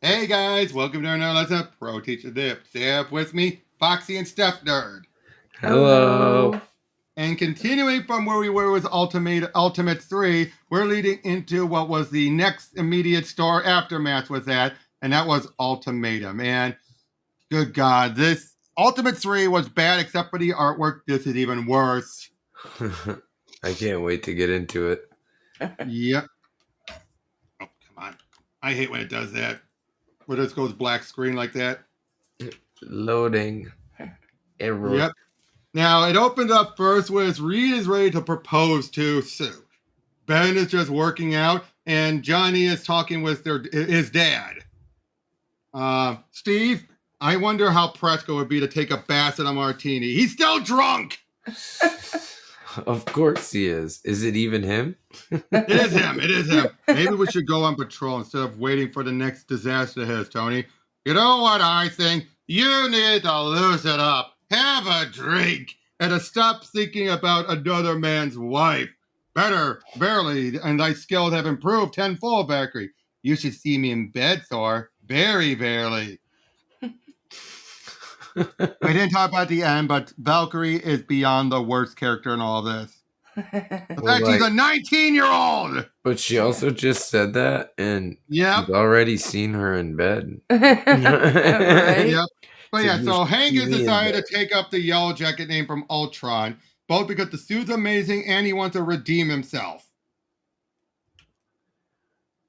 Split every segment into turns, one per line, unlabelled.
Hey guys, welcome to another lesson of Pro Teacher Dip. Dip with me, Foxy and Steph Nerd.
Hello.
And continuing from where we were with Ultimate 3, we're leading into what was the next immediate story aftermath with that, and that was Ultimatum. And good God, this Ultimate 3 was bad except for the artwork. This is even worse.
I can't wait to get into it.
Yep. Oh, come on. I hate when it does that. Where it goes black screen like that.
Loading. Error.
Yep. Now, it opens up first with Reed is ready to propose to Sue. Ben is just working out, and Johnny is talking with his dad. Steve, I wonder how Prescott would be to take a bath in a martini. He's still drunk!
Of course he is. Is it even him?
It is him. It is him. Maybe we should go on patrol instead of waiting for the next disaster to hit us, Tony. You know what I think? You need to loosen up. Have a drink and to stop thinking about another man's wife. Better, barely, and thy skills have improved tenfold, Valkyrie. You should see me in bed, Thor. Very barely. We didn't talk about the end, but Valkyrie is beyond the worst character in all this. In fact, she's a 19-year-old!
But she also just said that, and
Yep.
you've already seen her in bed.
Right?
Yep. But yeah, so Hank has
me in
decided
bed.
to take up the Yellow Jacket name from Ultron, both because the suit's amazing and he wants to redeem himself.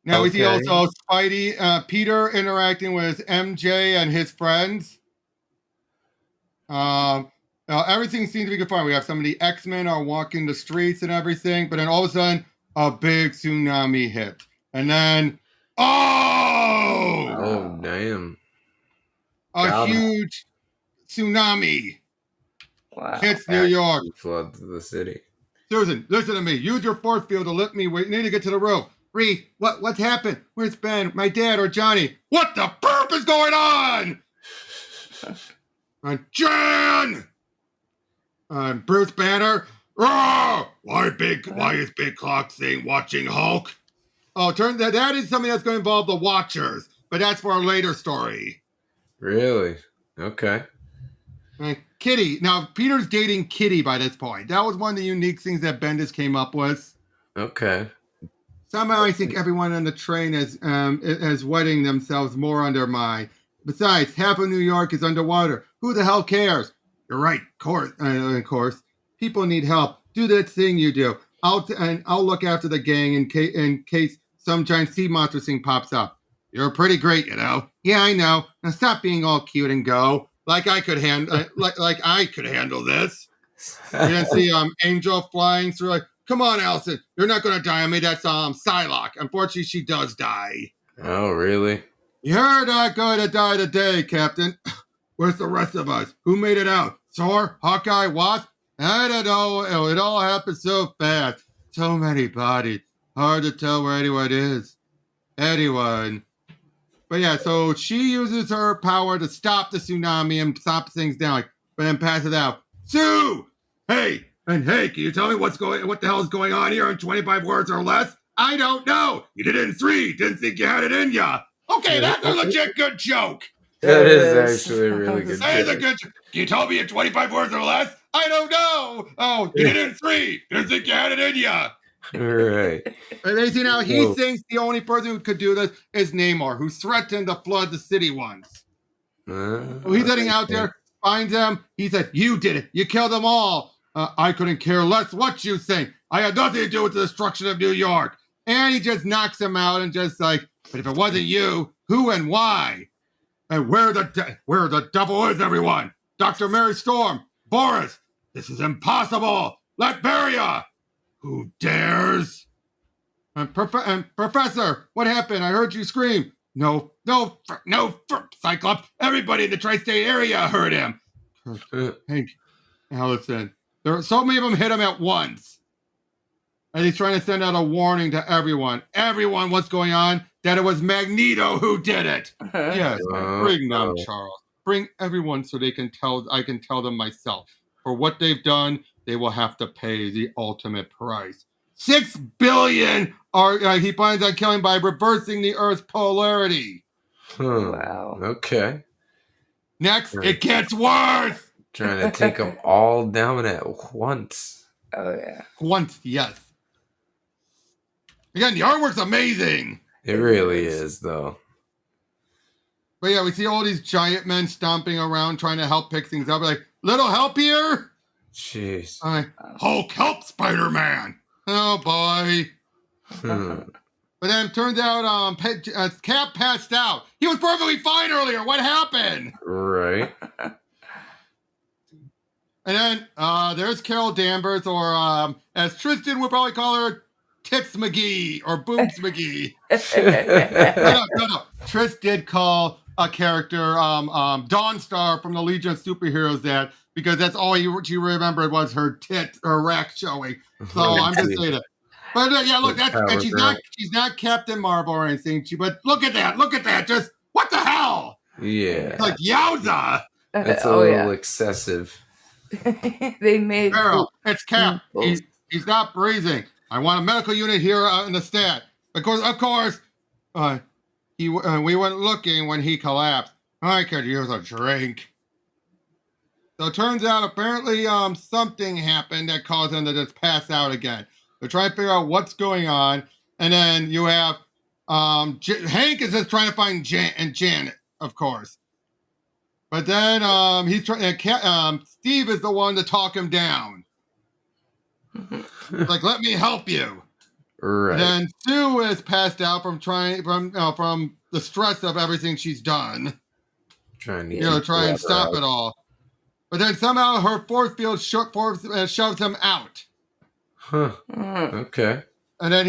Now we see
Okay.
also Spidey, Peter interacting with MJ and his friends. Everything seems to be good fun. We have some of the X-Men are walking the streets and everything, but then all of a sudden, a big tsunami hit. And then,
Oh, damn.
a
Got him.
huge tsunami
Wow.
hits New York.
Floods the city.
Susan, listen to me. Use your force field to lift me. We need to get to the roof. Reed, what's happened? Where's Ben, my dad, or Johnny? What the burp is going on? Jan! Bruce Banner. Roar! Why is Big Clock saying watching Hulk? Oh, that is something that's going to involve the Watchers, but that's for a later story.
Really? Okay.
Kitty. Now, Peter's dating Kitty by this point. That was one of the unique things that Bendis came up with.
Okay.
Somehow I think everyone on the train is wetting themselves more under my. Besides, half of New York is underwater. Who the hell cares? You're right, of course. People need help. Do that thing you do. I'll look after the gang in case some giant sea monster thing pops up. You're pretty great, you know. Yeah, I know. Now stop being all cute and go. Like I could handle this. You didn't see Angel flying through. Like, come on, Allison. You're not gonna die on me. That's Psylocke. Unfortunately, she does die.
Oh, really?
You're not going to die today, Captain. Where's the rest of us? Who made it out? Thor? Hawkeye? Wasp? I don't know. It all happened so fast. So many bodies. Hard to tell where anyone is. Anyone. But yeah, so she uses her power to stop the tsunami and stop things down, but then passes out. Sue! Hey, can you tell me what the hell is going on here in 25 words or less? I don't know. You did it in 3. Didn't think you had it in ya. Okay, that's a legit good joke.
That is actually a really good
That is a
joke.
good joke. Can you tell me in 25 words or less? I don't know. Oh, you did it in 3. Didn't think you had it in ya.
Right.
And then, now he thinks the only person who could do this is Namor, who threatened to flood the city once. He's heading out there, finds them. He said, "You did it. You killed them all. I couldn't care less what you think. I had nothing to do with the destruction of New York." And he just knocks him out and just like, "But if it wasn't you, who and why? And where the devil is everyone? Dr. Mary Storm, Boris, this is impossible. Latveria, who dares?" And Professor, what happened? I heard you scream. No, Cyclops. Everybody in the tri-state area heard him. Hank, Allison. There are so many of them hit him at once. And he's trying to send out a warning to everyone. Everyone, what's going on? That it was Magneto who did it. Yes, bring them, Charles. Bring everyone so I can tell them myself. For what they've done, they will have to pay the ultimate price. 6 billion he plans on killing by reversing the Earth's polarity.
Wow.
Okay.
Next, it gets worse.
Trying to take them all down at once.
Oh yeah.
Once, yes. Again, the artwork's amazing.
It really is, though.
But yeah, we see all these giant men stomping around trying to help pick things up. Like, little help here?
Jeez.
Hulk, help Spider-Man. Oh, boy. But then it turns out Cap passed out. He was perfectly fine earlier. What happened?
Right.
And then there's Carol Danvers, or as Tristan would probably call her, Tits McGee or Boobs McGee. No. Tris did call a character Dawnstar from the Legion of Superheroes that, because that's all she remembered was her tit or rack showing. So I'm just saying it. But yeah, look, and she's not Captain Marvel or anything. But look at that. Just what the hell?
Yeah.
It's like yowza.
That's a little excessive.
They made
Carol, it's Cap. He's not breathing. I want a medical unit here in the stat. Of course, we went looking when he collapsed. I could use a drink. So it turns out apparently something happened that caused him to just pass out again. They're trying to figure out what's going on, and then you have Hank is just trying to find Janet, of course. But then he's trying. Steve is the one to talk him down. Like, let me help you.
Right.
And then Sue is passed out from the stress of everything she's done.
Trying to
try and stop it all. But then somehow her force field shoves him out.
Huh. Okay.
And then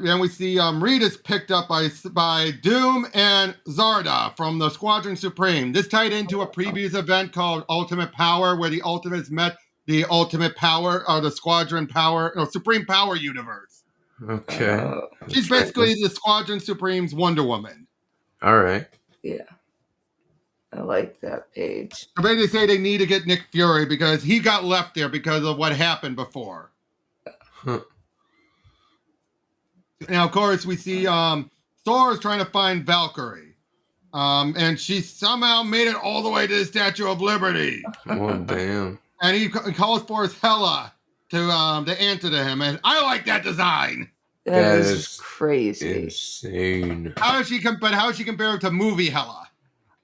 then we see Reed is picked up by Doom and Zarda from the Squadron Supreme. This tied into a previous event called Ultimate Power, where the Ultimates met the Ultimate Power, or the Squadron Power, or Supreme Power universe.
Okay.
She's basically the Squadron Supreme's Wonder Woman.
All right.
Yeah. I like that page.
I bet they say they need to get Nick Fury because he got left there because of what happened before.
Huh.
Now, of course, we see Thor is trying to find Valkyrie. And she somehow made it all the way to the Statue of Liberty.
Oh, damn.
And he calls for his Hela to answer to him. And I like that design.
That is crazy.
Insane.
How is she compared to movie Hela?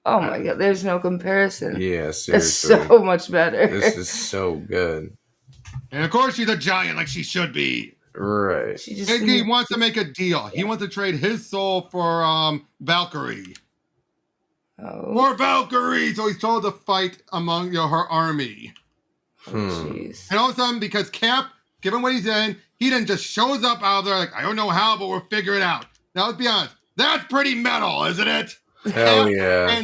Oh my god, there's no comparison.
Yeah, seriously.
It's so much better.
This is so good.
And of course she's a giant like she should be.
Right.
He wants to make a deal. He wants to trade his soul for Valkyrie.
Oh.
More Valkyrie! So he's told to fight among her army.
Jeez.
And all of a sudden, because Cap, given what he's in, he then just shows up out there like, I don't know how, but we'll figure it out. Now let's be honest, that's pretty metal, isn't it?
Hell yeah.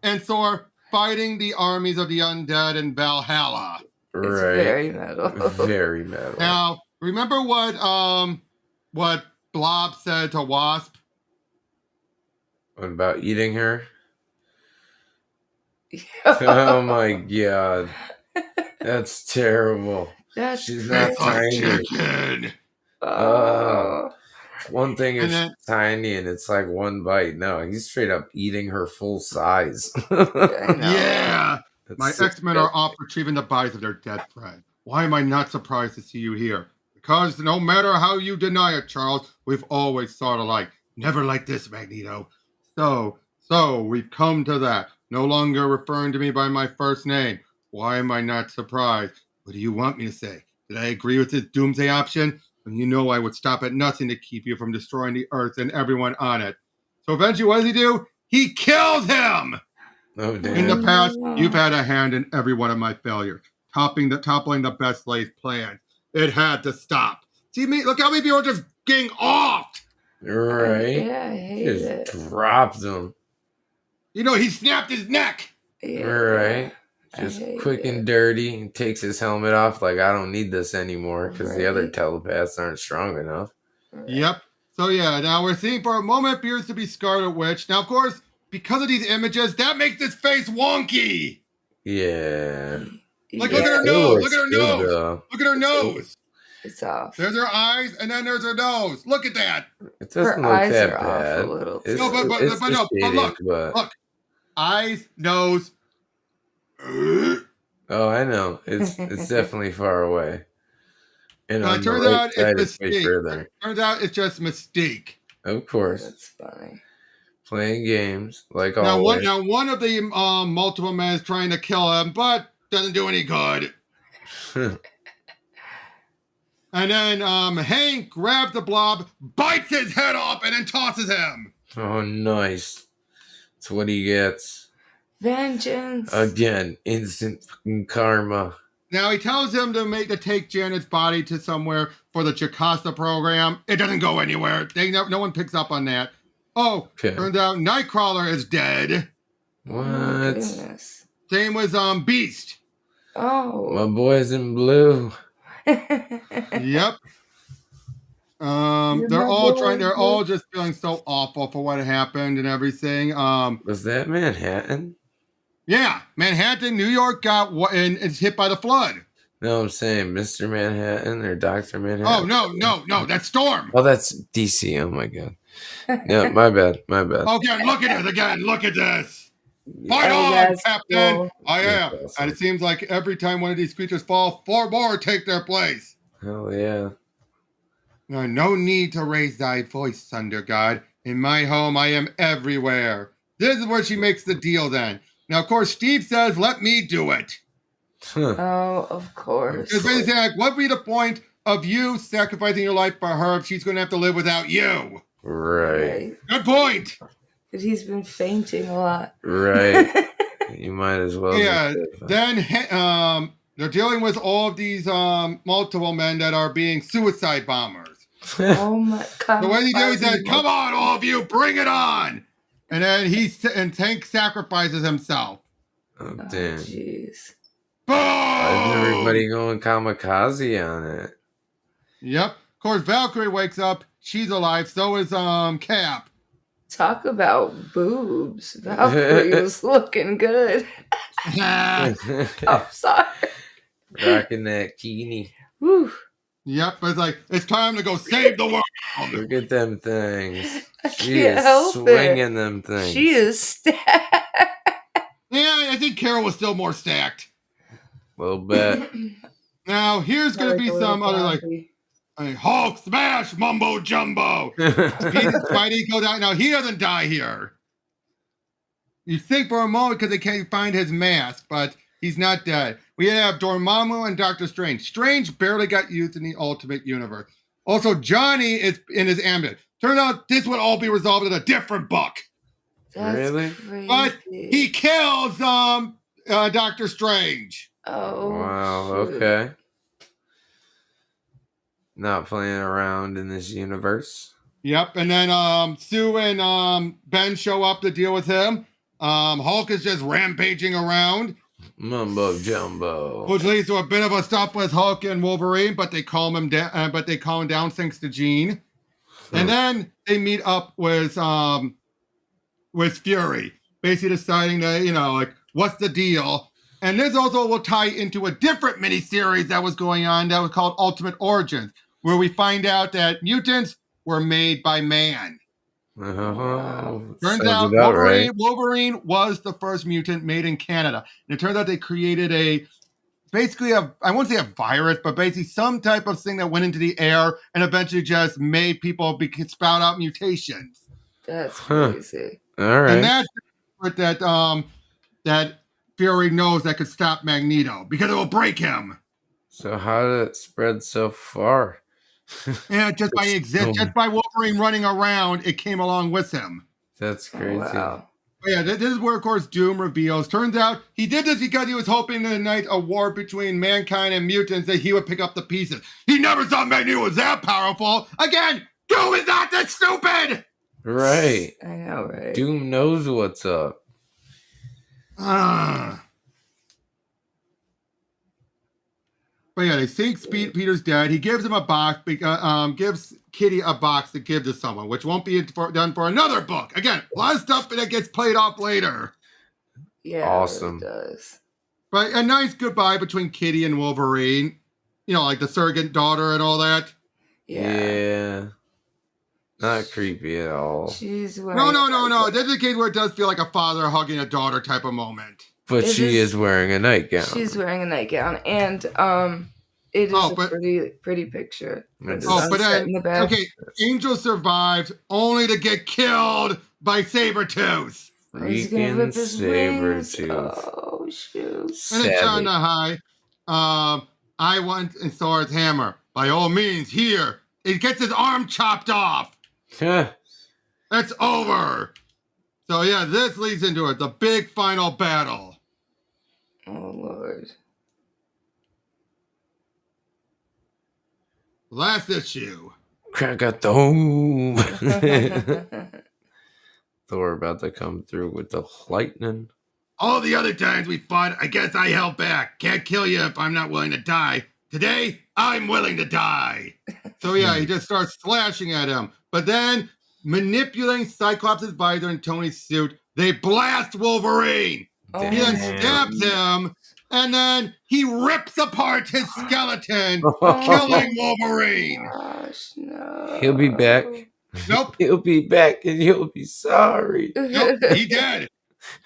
And Thor fighting the armies of the undead in Valhalla.
Right.
It's very metal.
Very metal.
Now, remember what Blob said to Wasp?
What about eating her? Oh my god. That's terrible. She's not tiny. One thing is tiny and it's like one bite. No, he's straight up eating her full size.
Yeah.
That's
My X-Men are off retrieving the bodies of their dead friend. Why am I not surprised to see you here? Because no matter how you deny it, Charles, we've always thought alike. Never like this, Magneto. So we've come to that. No longer referring to me by my first name. Why am I not surprised? What do you want me to say? Did I agree with this doomsday option? And you know I would stop at nothing to keep you from destroying the Earth and everyone on it. So eventually, what does he do? He kills him!
Oh, damn.
In the past, you've had a hand in every one of my failures. Toppling the best laid plans. It had to stop. See me? Look how many people are just getting off!
Right?
Yeah, I hate it.
Just dropped him.
He snapped his neck!
Yeah.
Right? Just quick and dirty. He takes his helmet off like, I don't need this anymore because the other telepaths aren't strong enough.
Yep. So yeah, now we're seeing for a moment appears to be Scarlet Witch. Now, of course, because of these images, that makes this face wonky.
Yeah.
Like, look at her nose. Look at her nose.
Though.
Look at her nose.
It's off.
There's her eyes, and then there's her nose. Look at that.
It doesn't
Her
look
eyes
that
are
bad.
off a little.
It's,
No, but
it's the
no, but
shading,
look. Eyes, nose.
Oh, I know. It's definitely far away. And
It turns out it's Mystique. Turns out it's just Mystique.
Of course.
That's funny.
Playing games like always.
Now one of the multiple men is trying to kill him, but doesn't do any good. And then Hank grabs the blob, bites his head off, and then tosses him.
Oh, nice. That's what he gets.
Vengeance.
Again, instant fucking karma.
Now he tells him to take Janet's body to somewhere for the Jocasta program. It doesn't go anywhere. No one picks up on that. Oh, turns out Nightcrawler is dead.
What?
Oh, goodness.
Same with Beast.
Oh.
My boy's in blue.
Yep. They're all just feeling so awful for what happened and everything.
Was that Manhattan?
Yeah, Manhattan, New York got and is hit by the flood.
No, I'm saying Mr. Manhattan or Dr. Manhattan.
Oh, no, that's Storm.
Oh, that's DC. Oh my god. Yeah, my bad.
Okay, look at it again. Look at this. Fight on, Captain. Cool. Oh, yeah. Awesome. And it seems like every time one of these creatures fall, 4 more take their place.
Hell yeah.
No need to raise thy voice, Thunder God. In my home, I am everywhere. This is where she makes the deal then. Now, of course, Steve says, let me do it.
Oh, of course.
Because basically, like, what would be the point of you sacrificing your life for her if she's going to have to live without you?
Right.
Good point.
But he's been fainting a lot.
Right. You might as well.
Yeah. Then they're dealing with all of these multiple men that are being suicide bombers.
Oh my god.
The way he do is that, come on, all of you, bring it on. And then Tank sacrifices himself.
Oh, damn.
Jeez.
Why is everybody going kamikaze on it?
Yep. Of course, Valkyrie wakes up. She's alive. So is Cap.
Talk about boobs. Valkyrie was looking good. I'm sorry.
Rocking that kini.
Woo.
Yep, but it's like, it's time to go save the world.
Look at them things.
She is
swinging them things.
She is stacked.
Yeah, I think Carol was still more stacked.
A little bit.
Now, here's going to be some other, Hulk smash, mumbo jumbo. Spidey goes out. Now, he doesn't die here. You think for a moment because they can't find his mask, but he's not dead. We have Dormammu and Doctor Strange. Strange barely got used in the Ultimate Universe. Also, Johnny is in his ambit. Turns out this would all be resolved in a different book.
That's
really?
Crazy.
But he kills Doctor Strange.
Oh.
Wow, okay. Not playing around in this universe.
Yep, and then Sue and Ben show up to deal with him. Hulk is just rampaging around.
Mumbo jumbo.
Which leads to a bit of a stop with Hulk and Wolverine, but they calm him down. Thanks to Jean. And then they meet up with Fury, basically deciding to, what's the deal? And this also will tie into a different miniseries that was going on that was called Ultimate Origins, where we find out that mutants were made by man. Turns out Wolverine was the first mutant made in Canada. And it turns out they created I won't say a virus, but basically some type of thing that went into the air and eventually just made people spout out mutations.
That's crazy.
All right.
And that's what that Fury knows that could stop Magneto because it will break him.
So how did it spread so far?
Yeah, just by Wolverine running around, it came along with him.
That's crazy.
Wow.
But yeah, this is where, of course, Doom reveals. Turns out he did this because he was hoping to ignite a war between mankind and mutants that he would pick up the pieces. He never thought Magneto was that powerful. Again, Doom is not that stupid!
Right.
I know, right?
Doom knows what's up.
But yeah, they think Peter's dead. He gives him a box, gives Kitty a box to give to someone, which won't be done for another book. Again, a lot of stuff that gets played off later.
Yeah,
awesome.
It does.
But a nice goodbye between Kitty and Wolverine. like the surrogate daughter and all that.
Yeah. Not creepy at all.
She's wearing
No. This is a case where it does feel like a father hugging a daughter type of moment.
But she is wearing a nightgown.
She's wearing a nightgown, and it is a pretty picture.
But then, okay, Angel survives only to get killed by Sabretooth.
Freaking Sabretooth.
Oh, shoot.
And it's on the high. I went and saw his hammer. By all means, here. It gets his arm chopped off. It's over. So, yeah, this leads into it. The big final battle.
Oh, Lord.
Last issue.
Krakatoa. Thor about to come through with the lightning.
All the other times we fought, I guess I held back. Can't kill you if I'm not willing to die. Today, I'm willing to die. So yeah, he just starts slashing at him. But then, manipulating Cyclops' visor and Tony's suit, they blast Wolverine. He then stabs him, and then he rips apart his skeleton, killing Wolverine.
Gosh, no.
He'll be back.
Nope.
He'll be back, and you'll be sorry.
Nope, he dead.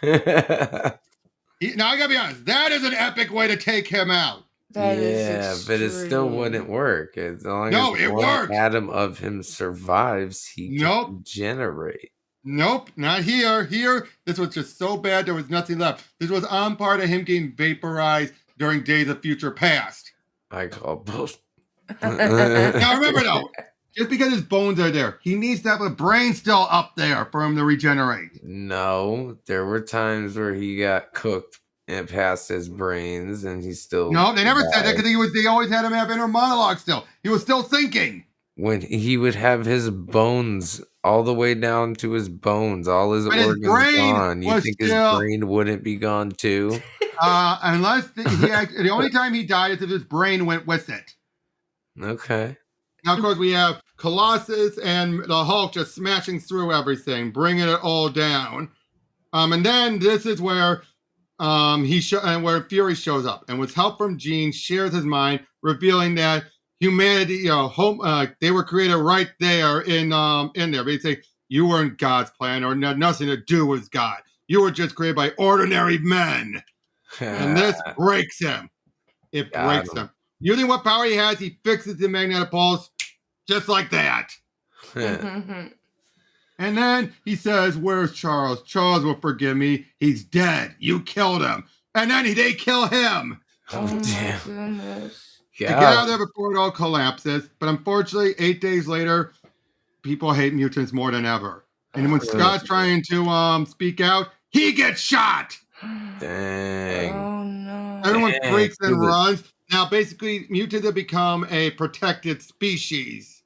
Now, I gotta be honest, that is an epic way to take him out.
That is
but it still wouldn't work. As long as
it
one
works.
atom of him survives, he can generate.
Nope, not here. Here, this was just so bad there was nothing left. This was on part of him getting vaporized during Days of Future Past.
I call bullshit.
Now remember though, just because his bones are there, he needs to have a brain still up there for him to regenerate.
No, there were times where he got cooked and past his brains, and he still.
No, they never said that because they always had him have inner monologue still. He was still thinking.
When he would have his bones all the way down to his bones, all his organs gone. You think his brain wouldn't be gone too?
Unless the only time he died is if his brain went with it.
Okay.
Now, of course, we have Colossus and the Hulk just smashing through everything, bringing it all down. And then this is where where Fury shows up, and with help from Jean, shares his mind, revealing that humanity, they were created right there in there. They say you weren't God's plan, or had nothing to do with God. You were just created by ordinary men, and this breaks him. It breaks him. Using what power he has, he fixes the magnetic poles just like that. And then he says, "Where's Charles? Charles will forgive me. He's dead. You killed him." And then they kill him.
Oh, damn. Goodness.
They get out of there before it all collapses. But unfortunately, 8 days later, people hate mutants more than ever. And when Scott's trying to speak out, he gets shot.
Dang.
Oh, no.
Everyone freaks and runs. Now, basically, mutants have become a protected species.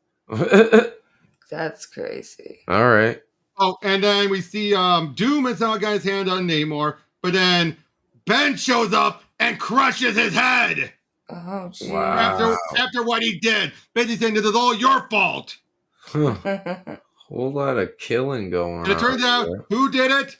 That's crazy.
All right.
Oh, and then we see Doom has now got his hand on Namor, but then Ben shows up and crushes his head.
Oh, geez.
Wow.
After what he did. Basically saying this is all your fault.
Whole lot of killing going on.
And it turns out, who did it?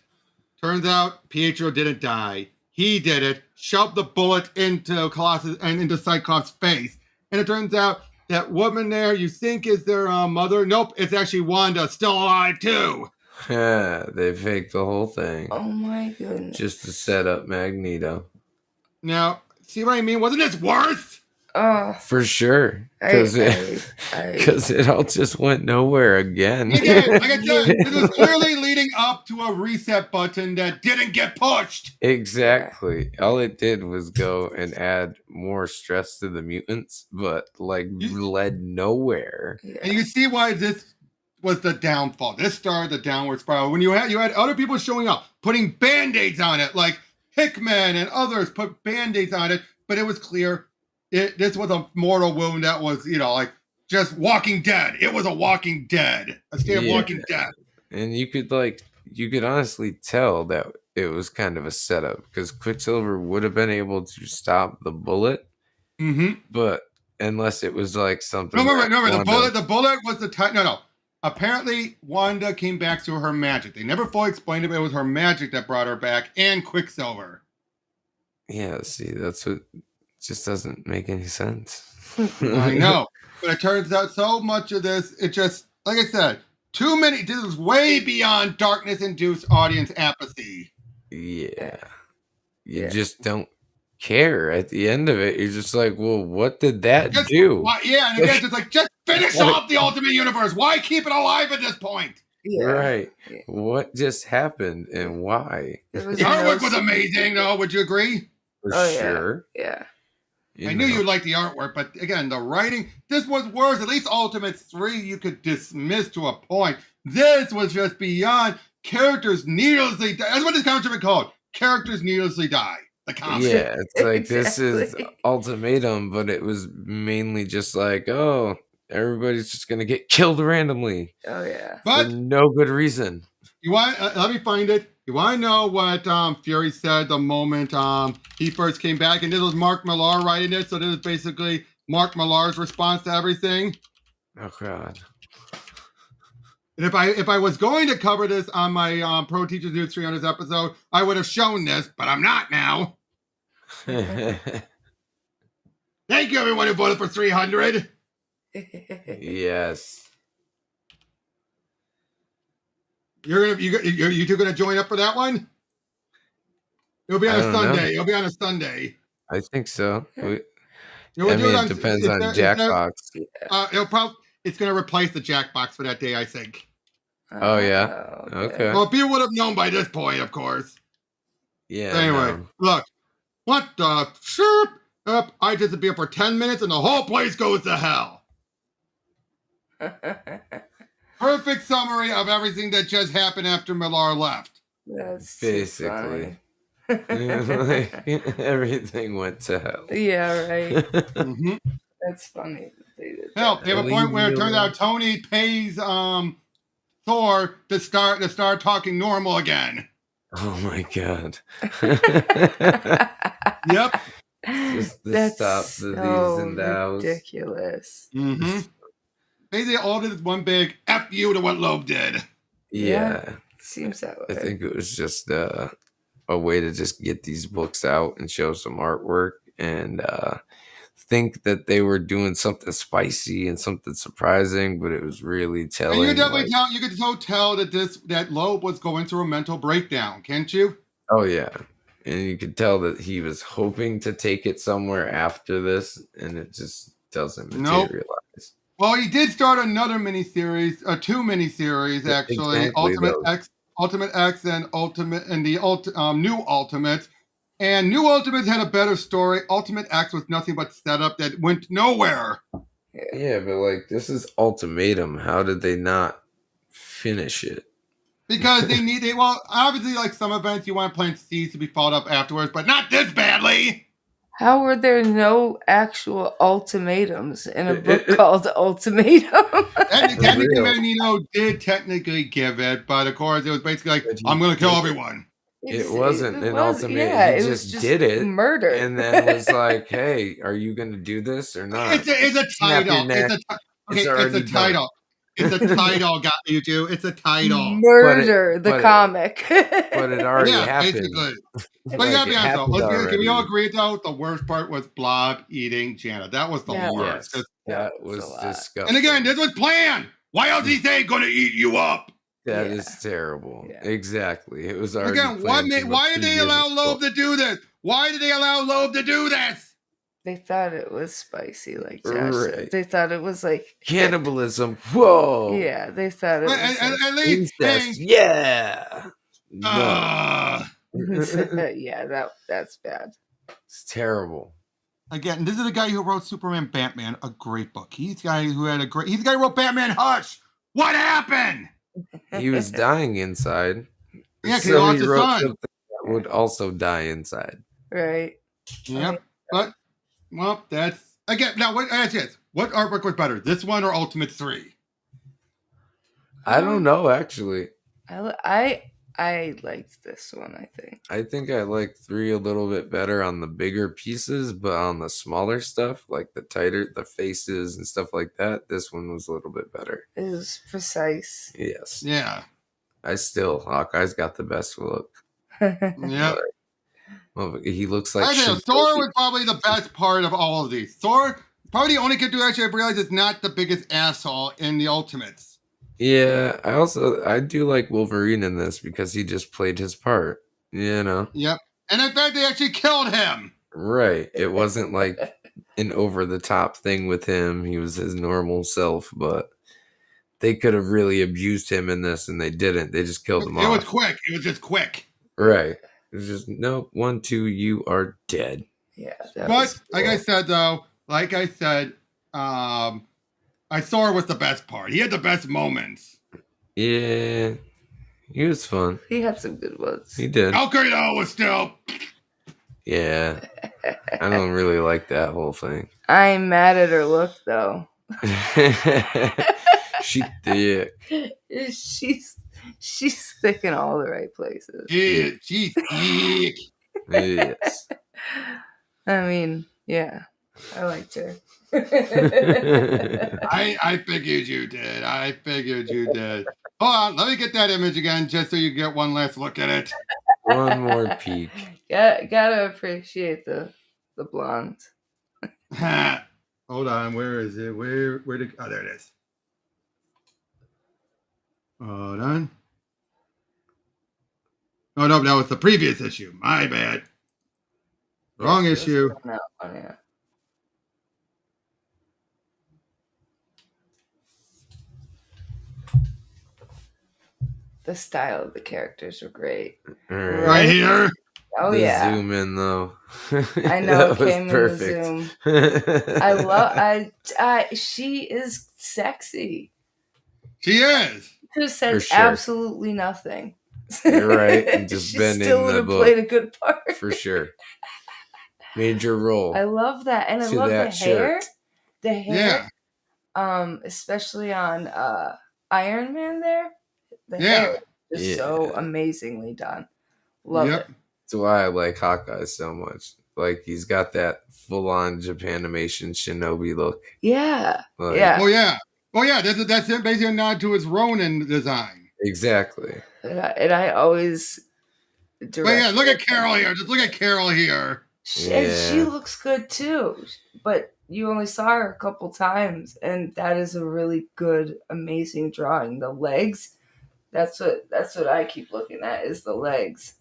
Turns out Pietro didn't die. He did it, shoved the bullet into Colossus and into Cyclops' face. And it turns out that woman there you think is their mother. Nope, it's actually Wanda, still alive too.
Yeah, they faked the whole thing.
Oh my goodness.
Just to set up Magneto.
Now, see what I mean? Wasn't this worse?
For sure. Because it all just went nowhere again.
It did. Like I said, it was clearly leading up to a reset button that didn't get pushed.
Exactly. All it did was go and add more stress to the mutants, but led nowhere.
And you see why this was the downfall. This started the downward spiral. When you had other people showing up, putting band-aids on it, like Hickman and others put band-aids on it, but it was clear this was a mortal wound that was, just Walking Dead. It was a Walking Dead. A state of Walking Dead.
And you could honestly tell that it was kind of a setup because Quicksilver would have been able to stop the bullet.
Mm-hmm.
But unless it was like something.
No, the bullet was the time. No. Apparently, Wanda came back through her magic. They never fully explained it, but it was her magic that brought her back, and Quicksilver.
Yeah, see, that's what just doesn't make any sense.
I know. But it turns out so much of this, it just, like I said, too many, this is way beyond darkness-induced audience apathy.
Yeah. You just don't care at the end of it. You're just like, well, what did that do?
And again, it's like, just finish off the Ultimate Universe. Why keep it alive at this point?
Yeah.
Right. Yeah. What just happened and why?
Artwork was amazing, though. Would you agree?
For sure.
Yeah.
I knew you'd like the artwork, but again, the writing, this was worse. At least Ultimate 3 you could dismiss to a point. This was just beyond characters needlessly die. That's what this comic should be called. Characters needlessly die. The comic.
Yeah, it's like this is Ultimatum, but it was mainly just like, oh, everybody's just gonna get killed randomly.
Oh yeah.
But
for no good reason.
You want let me find it. You want to know what Fury said the moment he first came back? And this was Mark Millar writing it. So this is basically Mark Millar's response to everything.
Oh God.
And if I was going to cover this on my Pro Teachers News 300 episode, I would have shown this, but I'm not now. Thank you, everyone who voted for 300.
Yes.
You two gonna join up for that one? It'll be on a Sunday. It'll be on a Sunday.
I think so.
It
depends on Jackbox.
It's gonna replace the Jackbox for that day, I think.
Oh yeah. Okay.
Well, people would have known by this point, of course.
Yeah.
Anyway, look. What the shirp? I disappear for 10 minutes and the whole place goes to hell. Perfect summary of everything that just happened after Millar left.
That's
basically. Everything went to hell.
Yeah, right.
Mm-hmm.
That's funny.
Hell, they have a point where it turns out Tony pays Thor to start talking normal again.
Oh my God.
Yep.
Just the stop the these and thous.
Ridiculous.
Mm-hmm. Basically, all did is one big F you to what Loeb did.
Yeah.
Seems that way.
I think it was just a way to just get these books out and show some artwork and think that they were doing something spicy and something surprising, but it was really telling.
And you definitely you could so tell that Loeb was going through a mental breakdown, can't you?
Oh yeah. And you could tell that he was hoping to take it somewhere after this, and it just doesn't materialize. Nope.
Well, he did start another miniseries, two miniseries actually, exactly, Ultimate X, and New Ultimate. And New Ultimate had a better story. Ultimate X was nothing but setup that went nowhere.
Yeah, but like this is Ultimatum. How did they not finish it?
Because obviously, like some events, you want plant seeds to be followed up afterwards, but not this badly.
How were there no actual ultimatums in a book called Ultimatum?
Technically, Magneto did technically give it, but of course, it was basically like, I'm going to kill everyone.
It wasn't an ultimatum. Yeah, he just did it.
Murder.
And then was like, hey, are you going to do this or not?
It's a title. It's a title. It's a title, got you two. It's a title.
Murder, the comic.
But it already happened.
Basically. But you gotta be honest, can we all agree though? The worst part was Blob eating Janet. That was the worst.
Yes, that was disgusting.
And again, this was planned. Why else he say gonna eat you up?
That is terrible. Yeah. Exactly. It was already
again. Why did they allow Loeb to do this? Why did they allow Loeb to do this?
They thought it was spicy, like Josh said. They thought it was like
cannibalism. Whoa.
Yeah, they thought it was
at least
yeah.
Yeah, that's bad.
It's terrible.
Again, this is the guy who wrote Superman Batman, a great book. He's the guy who wrote Batman Hush. What happened?
He was dying inside.
Yeah, because he lost his son.
That would also die inside.
Right.
Yep. But that's again. Now, what artwork was better, this one or Ultimate 3?
I don't know, actually.
I liked this one.
I think I liked 3 a little bit better on the bigger pieces, but on the smaller stuff, like the faces and stuff like that, this one was a little bit better.
It was precise.
Yes.
Yeah.
Hawkeye's got the best look.
Yeah.
Well, he looks like
Thor was probably the best part of all of these. Thor Probably the only character actually I realize is not the biggest asshole in the Ultimates.
Yeah, I do like Wolverine in this because he just played his part, you know?
Yep. And in fact, they actually killed him.
Right. It wasn't like an over-the-top thing with him. He was his normal self, but they could have really abused him in this, and they didn't. They just killed him off.
It was quick. It was just quick.
Right. It was just, nope, 1, 2, you are dead.
Yeah.
But,
Cool.
like I said, Isor was the best part. He had the best moments.
Yeah. He was fun.
He had some good ones.
He did.
Okay, though, was still...
Yeah. I don't really like that whole thing.
I'm mad at her look, though.
She thick.
She's thick in all the right places.
Yeah, she's thick.
Yes.
I mean, yeah, I liked her.
I figured you did. I figured you did. Hold on, let me get that image again, just so you get one last look at it.
One more peek.
Gotta appreciate the blonde.
Hold on, where is it? Where did? Oh, there it is. Hold on. Oh no, that was the previous issue. My bad. Wrong issue.
No, yeah. The style of the characters were great.
Right here.
Oh
the
yeah.
Zoom in though.
I know
that
it came
was
in the Zoom. I love. She is sexy.
She is.
Could have said
sure.
absolutely nothing.
You're right. And just
she
been
still
in
would
the
have
book.
played a good part.
For sure. Major role.
I love that, and I love the hair. The hair.
Yeah.
Especially on Iron Man there. The hair is so amazingly done. Love it.
That's why I like Hawkeye so much. Like, he's got that full-on Japanimation shinobi look.
Yeah.
Like,
yeah.
Oh yeah. Oh yeah. That's basically a nod to his Ronin design.
Exactly.
And I always.
But yeah, look at Carol here. Just look at Carol here.
And she looks good too, but you only saw her a couple times, and that is a really good, amazing drawing. The legs, that's what I keep looking at, is the legs.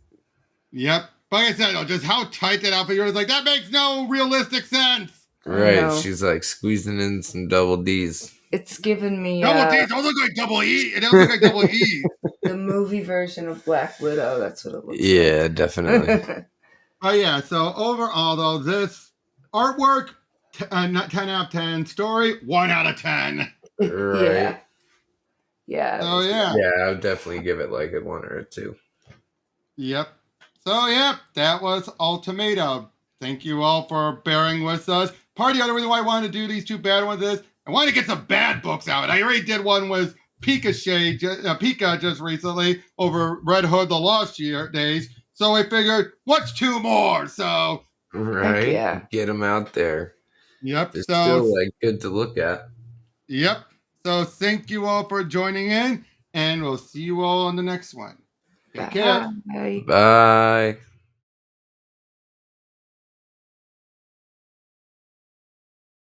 Yep. But like I said, just how tight that outfit was, like, that makes no realistic sense.
Right. She's like squeezing in some double D's.
It's given me
double D's. Those look like double E. It doesn't look like double E.
The movie version of Black Widow. That's what it looks like.
Yeah, definitely.
Oh yeah. So overall, though, this artwork, 10 out of 10. Story, 1 out of 10.
Right.
Yeah.
So yeah.
Yeah, I would definitely give it like a 1 or a 2.
Yep. So yeah, that was Ultimatum. Thank you all for bearing with us. Part of the other reason why I wanted to do these 2 bad ones is I wanted to get some bad books out. I already did one with Pika just recently over Red Hood the Lost Days. So I figured, what's 2 more? So
right, get them out there.
Yep.
They're still like good to look at.
Yep. So thank you all for joining in, and we'll see you all on the next one. Take care.
Bye.
Bye.